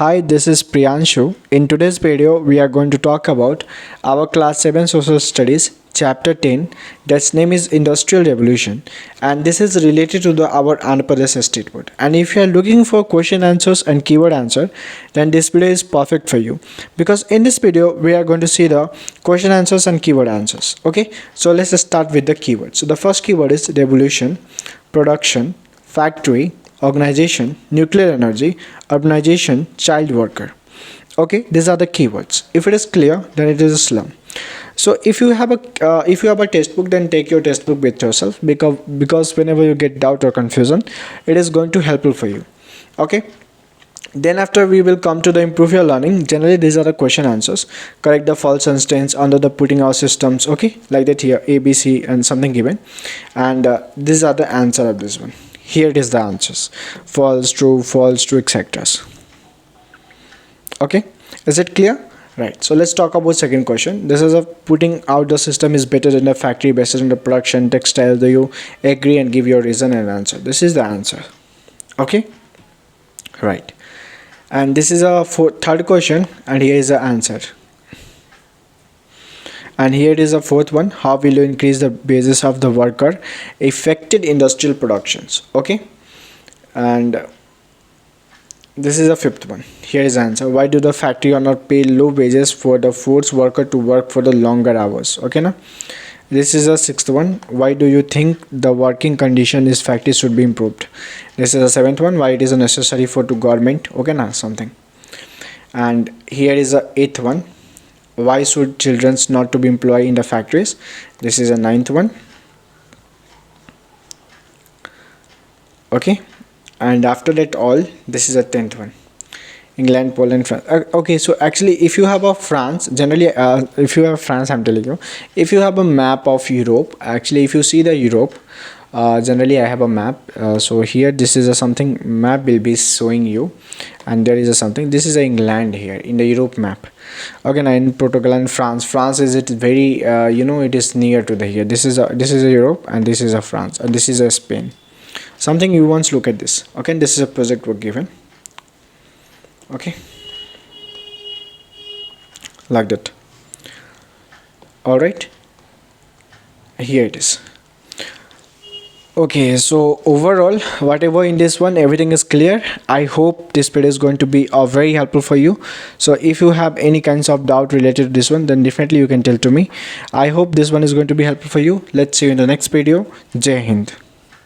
Hi, this is Priyanshu. In today's video, we are going to talk about our Class 7 Social Studies Chapter 10, that's name is Industrial Revolution, and this is related to our Andhra Pradesh state board. And if you are looking for question answers and keyword answer, then this video is perfect for you, because in this video we are going to see the question answers and keyword answers. Okay, so let's start with the keywords. So the first keyword is revolution, production, factory, organization, nuclear energy, urbanization, child worker. Okay, these are the keywords. If it is clear, then it is a slum. So if you have a textbook, then take your textbook with yourself, because whenever you get doubt or confusion, it is going to helpful for you. Okay, then after we will come to the improve your learning. Generally these are the question answers. Correct the false sentence under the putting our systems. Okay, like that here, A, B, C and something given, and these are the answer of this one. Here it is the answers: false, true, etc. Okay, is it clear? Right, so let's talk about second question. This is a putting out the system is better than the factory based on the production textile. Do you agree, and give your reason and answer? This is the answer. Okay, right, and this is a third question, and here is the answer. And here it is a fourth one: how will you increase the basis of the worker affected industrial productions? Okay, and this is a fifth one. Here is the answer: why do the factory owner pay low wages for the force worker to work for the longer hours? Okay, now this is a sixth one: why do you think the working condition is factory should be improved? This is a seventh one: why it is necessary for to government? Okay, now something. And here is a eighth one: why should children not to be employed in the factories? This is a ninth one. Okay, and after that all, this is a 10th one: England, Poland, France. Okay, so actually if you have a France, generally if you have France, I'm telling you, if you have a map of Europe, actually if you see the Europe, generally I have a map, so here this is a something map will be showing you, and there is a something, this is a England here in the Europe map. Okay, now in Portugal and France is it very it is near to the here. This is a Europe, and this is a France, and this is a Spain. Something you once look at this. Okay, this is a project work given. Okay, like that. All right, here it is. Okay, so overall whatever in this one, everything is clear. I hope this video is going to be very helpful for you. So if you have any kinds of doubt related to this one, then definitely you can tell to me. I hope this one is going to be helpful for you. Let's see you in the next video. Jai Hind.